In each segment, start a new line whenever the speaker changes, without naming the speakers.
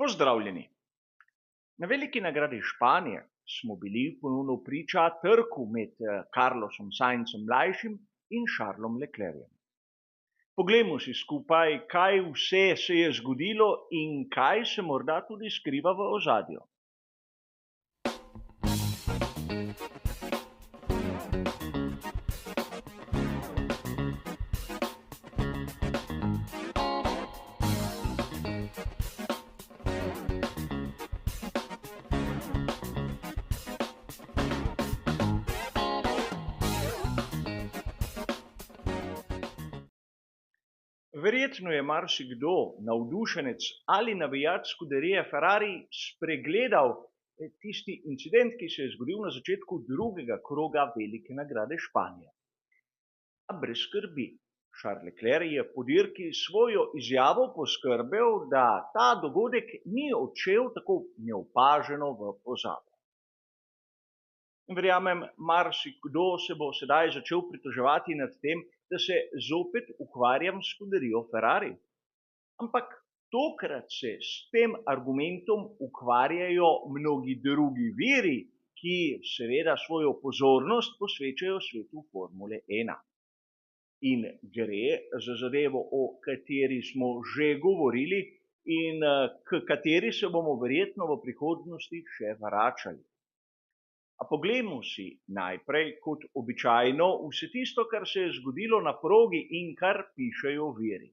Pozdravljeni. Na veliki nagradi Španije smo bili ponovno priča trku med Carlosom Saincem mlajšim in Charlesom Leclercem. Poglejmo si skupaj, kaj vse se je zgodilo in kaj se morda tudi skriva v ozadju. Verjetno je marsikdo navdušenec ali navijač skuderije Ferrari spregledal tisti incident, ki se je zgodil na začetku drugega kroga velike nagrade Španije. A brez skrbi, Charles Leclerc je po dirki s svojo izjavo poskrbel, da ta dogodek ni odšel tako neopaženo v pozabo. Verjamem, marsikdo se bo sedaj začel pritoževati nad tem, da se zopet ukvarjam s skuderijo Ferrari. Ampak tokrat se s tem argumentom ukvarjajo mnogi drugi viri, ki seveda svojo pozornost posvečajo svetu Formule 1. In gre za zadevo, o kateri smo že govorili in k kateri se bomo verjetno v prihodnosti še vračali. A poglejmo si najprej, kot običajno, vse tisto, kar se je zgodilo na progi in kar pišejo viri.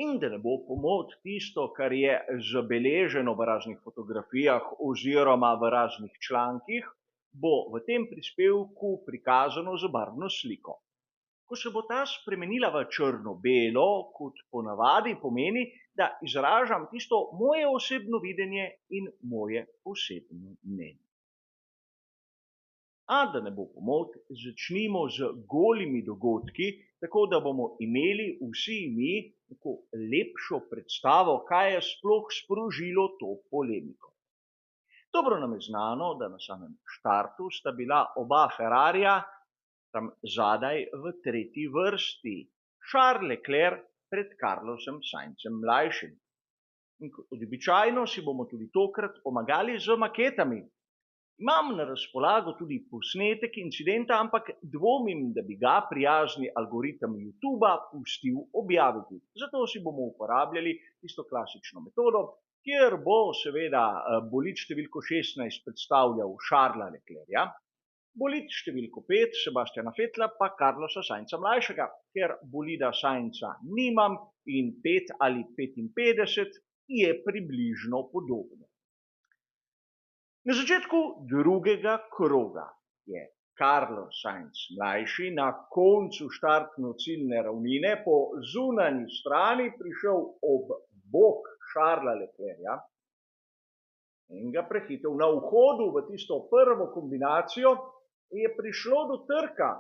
In da ne bo pomot tisto, kar je zabeleženo v raznih fotografijah oziroma v raznih člankih, bo v tem prispevku prikazano z barvno sliko. Ko se bo ta spremenila v črno-belo, kot ponavadi pomeni, da izražam tisto moje osebno videnje in moje osebno mnenje. A da ne bo pomot, začnimo z golimi dogodki, tako da bomo imeli vsi mi tako lepšo predstavo, kaj je sploh sprožilo to polemiko. Dobro nam je znano, da na samem štartu sta bila oba Ferrarija tam zadaj v tretji vrsti, Charles Leclerc pred Carlosom Saincem mlajšim. In kot običajno si bomo tudi tokrat pomagali z maketami. Imam na razpolago tudi posnetek incidenta, ampak dvomim, da bi ga prijazni algoritem YouTubea pustil objaviti. Zato si bomo uporabljali tisto klasično metodo, kjer bo seveda bolid številko 16 predstavljal Charlesa Leclerca, bolid številko 5 Sebastiana Vettela pa Carlosa Sainza mlajšega, ker bolida Sainza nimam in 5 ali 55 je približno podobno. Na začetku drugega kroga je Carlos Sainz mlajši na koncu štartno-ciljne ravnine po zunanji strani prišel ob bok Charlesa Leclerca in ga prehitel. Na vhodu v tisto prvo kombinacijo je prišlo do trka,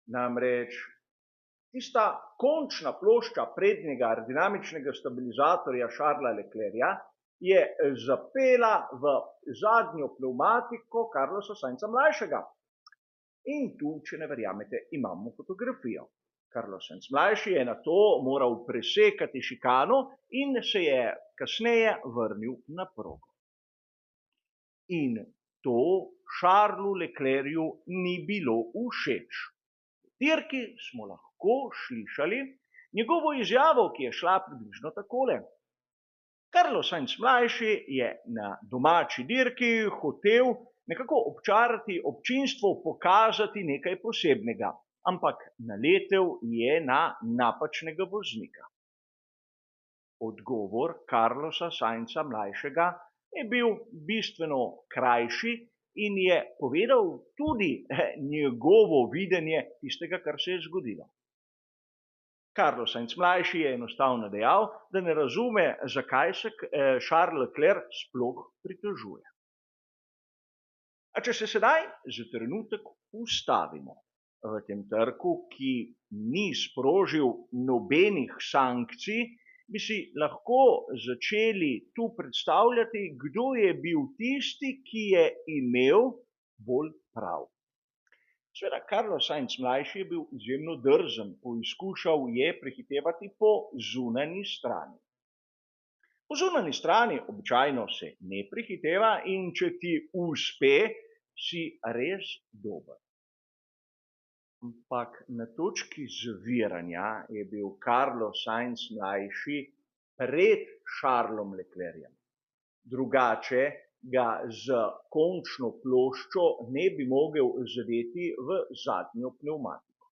namreč tista končna plošča prednjega aerodinamičnega stabilizatorja Charlesa Leclerca je zapela v zadnjo pnevmatiko Carlosa Sainza mlajšega. In tu, če ne verjamete, imamo fotografijo. Carlos Sainz mlajši je na to moral presekati šikano in se je kasneje vrnil na progo. In to Charlesu Leclercu ni bilo všeč. V dirki smo lahko slišali njegovo izjavo, ki je šla približno takole. Carlos Sainz mlajši je na domači dirki hotel nekako občarati občinstvo, pokazati nekaj posebnega, ampak naletel je na napačnega voznika. Odgovor Carlosa Sainza mlajšega je bil bistveno krajši in je povedal tudi njegovo videnje tistega, kar se je zgodilo. Carlos Sainz mlajši je enostavno dejal, da ne razume, zakaj se Charles Leclerc sploh pritožuje. A če se sedaj za trenutek ustavimo v tem trku, ki ni sprožil nobenih sankcij, bi si lahko začeli tu predstavljati, kdo je bil tisti, ki je imel bolj prav. Seveda, Carlos Sainz mlajši je bil izjemno drzen, poizkušal je prehitevati po zunanji strani. Po zunanji strani običajno se ne prehiteva in če ti uspe, si res dober. Ampak na točki zaviranja je bil Carlos Sainz mlajši pred Charlesom Leclercem. Drugače ga z končno ploščo ne bi mogel zadeti v zadnjo pnevmatiko.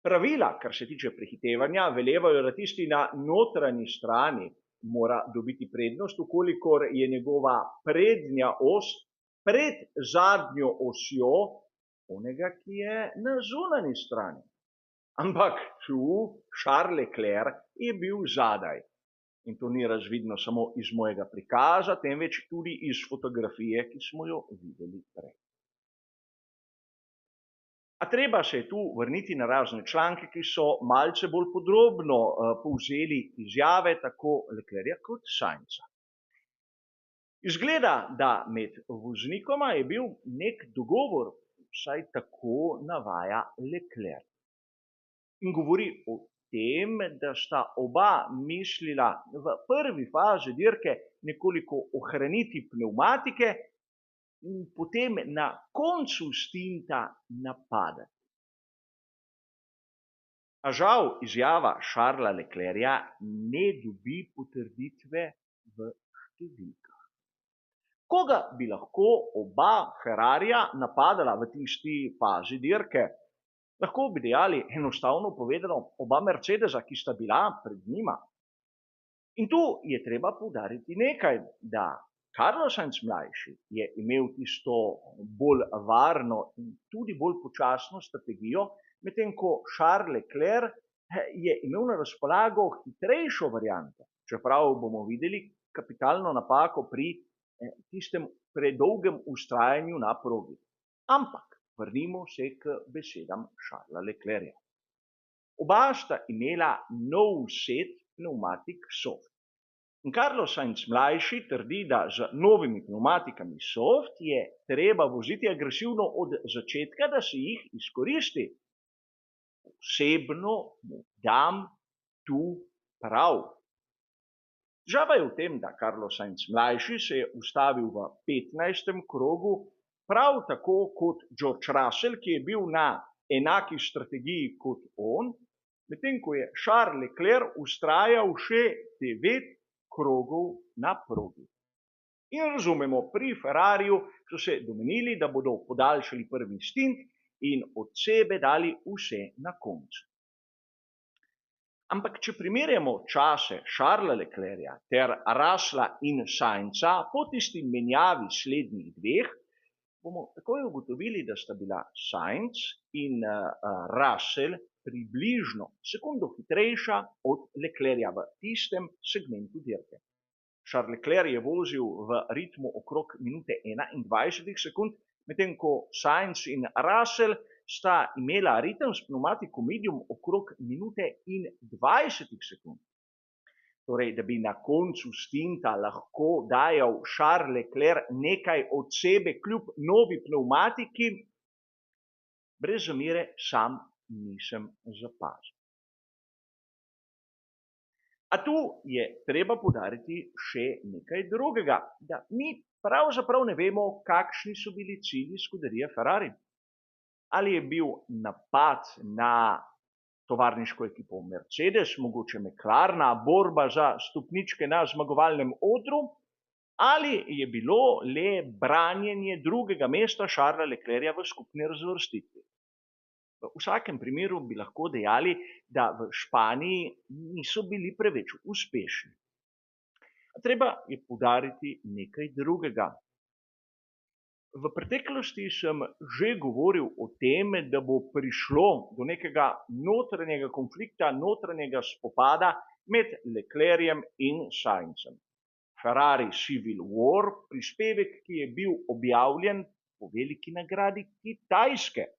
Pravila, kar se tiče prehitevanja, velevajo, da tisti na notranji strani mora dobiti prednost, ukolikor je njegova prednja os pred zadnjo osjo onega, ki je na zunanji strani. Ampak tu Charles Leclerc je bil zadaj. In to ni razvidno samo iz mojega prikaza, temveč tudi iz fotografije, ki smo jo videli prej. A treba se je tu vrniti na razne članke, ki so malce bolj podrobno povzeli izjave tako Leclerca kot Sainza. Izgleda, da med voznikoma je bil nek dogovor, vsaj tako navaja Leclerc. In govori o tem, da sta oba mislila v prvi fazi dirke nekoliko ohraniti pnevmatike in potem na koncu stinta napadati. A žal izjava Charlesa Leclerca ne dobi potrditve v številkah. Koga bi lahko oba Ferrarija napadala v tisti fazi dirke? Lahko bi dejali, enostavno povedano, oba Mercedesa, ki sta bila pred njima. In tu je treba poudariti nekaj, da Carlos Sainz mlajši je imel tisto bolj varno in tudi bolj počasno strategijo, medtem ko Charles Leclerc je imel na razpolago hitrejšo varianto, čeprav bomo videli kapitalno napako pri tistem predolgem vztrajanju na progi. Ampak vrnimo se k besedam Charlesa Leclerca. Oba sta imela nov set pneumatik soft. In Carlos Sainz mlajši trdi, da z novimi pneumatikami soft je treba voziti agresivno od začetka, da se jih izkoristi. Osebno mu dam tu prav. Težava je v tem, da Carlos Sainz mlajši se je ustavil v 15. krogu, prav tako kot George Russell, ki je bil na enaki strategiji kot on, medtem ko je Charles Leclerc vztrajal še 9 krogov na progi. In razumemo, pri Ferrariju so se domenili, da bodo podaljšali prvi stint in od sebe dali vse na koncu. Ampak če primerjamo čase Charlesa Leclerca ter Russella in Sainza po tisti menjavi slednjih dveh, bomo takoj ugotovili, da sta bila Sainz in Russell približno sekundo hitrejša od Leclerca v tistem segmentu dirke. Charles Leclerc je vozil v ritmu okrog minute 21 sekund, medtem ko Sainz in Russell sta imela ritem s pneumatikom medium okrog minute in 20 sekund. Torej, da bi na koncu stinta lahko dajal Charles Leclerc nekaj od sebe kljub novi pneumatiki, brez zamere sam nisem zapazil. A tu je treba poudariti še nekaj drugega, da mi pravzaprav ne vemo, kakšni so bili cilji scuderie Ferrari. Ali je bil napad na tovarniško ekipo Mercedes, mogoče McLarena, borba za stopničke na zmagovalnem odru, ali je bilo le branjenje drugega mesta Charlesa Leclerca v skupni razvrstitvi. V vsakem primeru bi lahko dejali, da v Španiji niso bili preveč uspešni. Treba je poudariti nekaj drugega. V preteklosti sem že govoril o tem, da bo prišlo do nekega notranjega konflikta, notranjega spopada med Leclercem in Sainzem. Ferrari Civil War, prispevek, ki je bil objavljen po veliki nagradi Kitajske.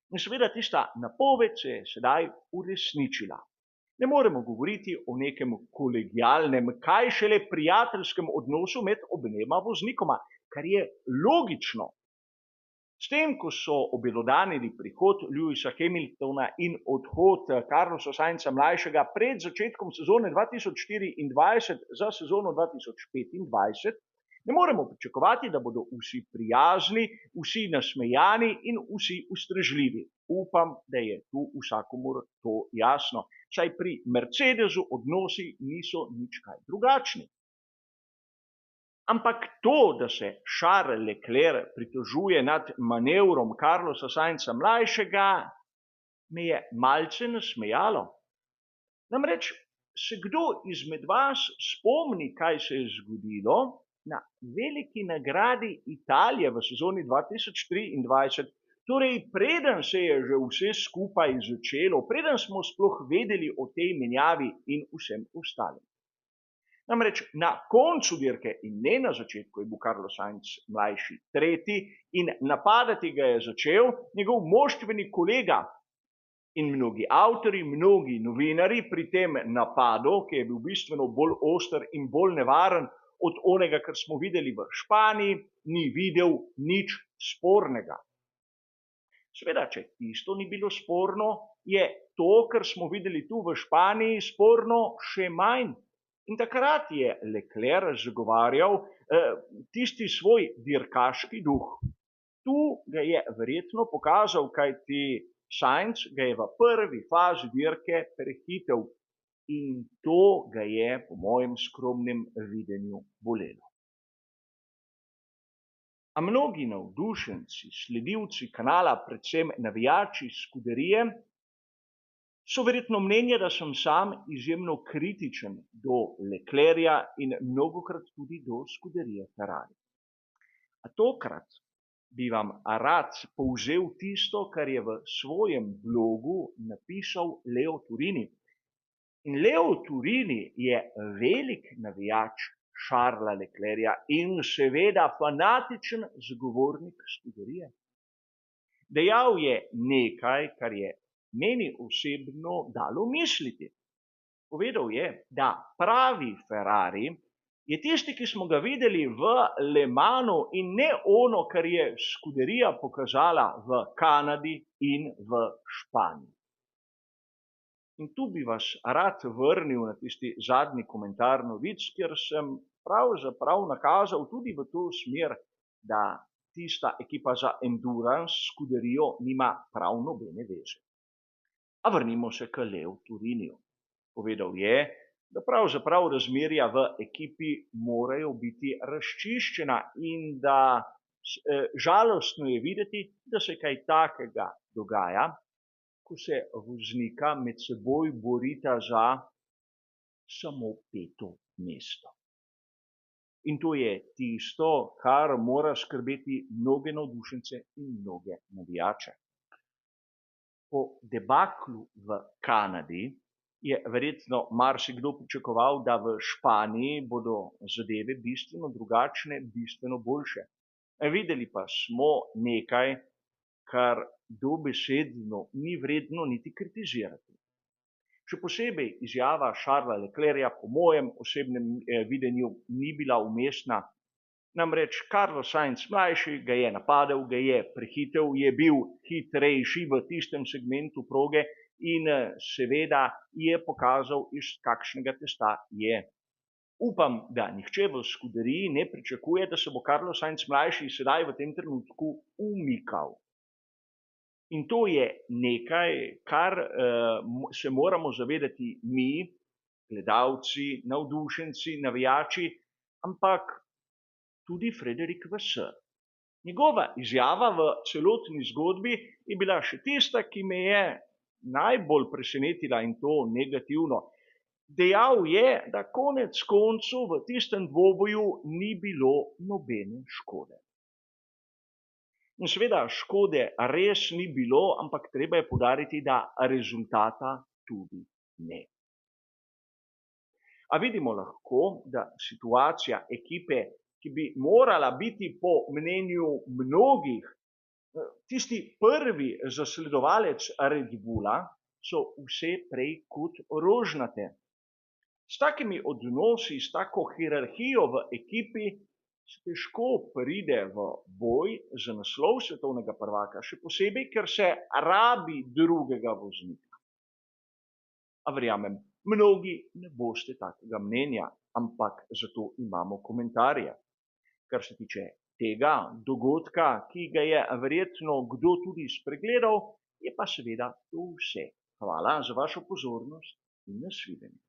In seveda tista napoved se je sedaj uresničila. Ne moremo govoriti o nekem kolegialnem, kaj šele prijateljskem odnosu med obema voznikoma, kar je logično. S tem, ko so obelodanili prihod Lewisa Hamiltona in odhod Carlosa Sainza mlajšega pred začetkom sezone 2024 za sezono 2025, ne moremo pričakovati, da bodo vsi prijazni, vsi nasmejani in vsi ustrežljivi. Upam, da je tu vsakomur to jasno, saj pri Mercedesu odnosi niso nič kaj drugačni. Ampak to, da se Charles Leclerc pritožuje nad manevrom Carlosa Sainza mlajšega, me je malce nasmejalo. Namreč, se kdo izmed vas spomni, kaj se je zgodilo na veliki nagradi Italije v sezoni 2023, torej preden se je že vse skupaj začelo, preden smo sploh vedeli o tej menjavi in vsem ostalim. Namreč na koncu dirke in ne na začetku je bil Carlos Sainz mlajši tretji in napadati ga je začel njegov moštveni kolega in mnogi avtorji, mnogi novinarji pri tem napadu, ki je bil bistveno bolj oster in bolj nevaren od onega, kar smo videli v Španiji, ni videl nič spornega. Seveda, če tisto ni bilo sporno, je to, kar smo videli tu v Španiji, sporno še manj. In takrat je Leclerc zagovarjal tisti svoj dirkaški duh. Tu ga je verjetno pokazal, kajti Sainz ga je v prvi fazi dirke prehitel in to ga je po mojem skromnem videnju bolelo. A mnogi navdušenci, sledilci kanala, predvsem navijači Scuderie, so verjetno mnenja, da sem sam izjemno kritičen do Leclerca in mnogokrat tudi do Scuderie Ferrari. A tokrat bi vam rad povzel tisto, kar je v svojem blogu napisal Leo Turini. In Leo Turini je velik navijač Charlesa Leclerca in seveda fanatičen zagovornik Scuderie. Dejal je nekaj, kar je meni osebno dalo misliti. Povedal je, da pravi Ferrari je tisti, ki smo ga videli v Le Mansu in ne ono, kar je Scuderia pokazala v Kanadi in v Španiji. In tu bi vas rad vrnil na tisti zadnji komentar novic, kjer sem pravzaprav nakazal tudi v to smer, da tista ekipa za endurance s Scuderijo nima prav nobene veze. A vrnimo se k Leu Turiniju. Povedal je, da pravzaprav razmerja v ekipi morajo biti razčiščena in da žalostno je videti, da se kaj takega dogaja, ko se voznika med seboj borita za samo 5. mesto. In to je tisto, kar mora skrbeti mnoge navdušence in mnoge navijače. Po debaklu v Kanadi je verjetno marsikdo pričakoval, da v Španiji bodo zadeve bistveno drugačne, bistveno boljše. Videli pa smo nekaj, kar dobesedno ni vredno niti kritizirati. Še posebej izjava Charlesa Leclerca po mojem osebnem videnju ni bila umestna. Namreč Carlos Sainz mlajši ga je napadel, ga je prehitel, je bil hitrejši v tistem segmentu proge in seveda je pokazal, iz kakšnega testa je. Upam, da nihče v Scuderiji ne pričakuje, da se bo Carlos Sainz mlajši sedaj v tem trenutku umikal. In to je nekaj, kar se moramo zavedati mi, gledalci, navdušenci, navijači, ampak tudi Frederic Vasseur. Njegova izjava v celotni zgodbi je bila še tista, ki me je najbolj presenetila in to negativno. Dejal je, da konec koncev v tistem dvoboju ni bilo nobene škode. In seveda škode res ni bilo, ampak treba je poudariti, da rezultata tudi ne. A vidimo lahko, da situacija ekipe, ki bi morala biti po mnenju mnogih tisti prvi zasledovalec Red Bulla, so vse prej kot rožnate. S takimi odnosi, s tako hierarhijo v ekipi težko pride v boj za naslov svetovnega prvaka, še posebej, ker se rabi drugega voznika. A verjamem, mnogi ne boste takega mnenja, ampak zato imamo komentarje. Kar se tiče tega dogodka, ki ga je verjetno kdo tudi spregledal, je pa seveda to vse. Hvala za vašo pozornost in nasvidenje.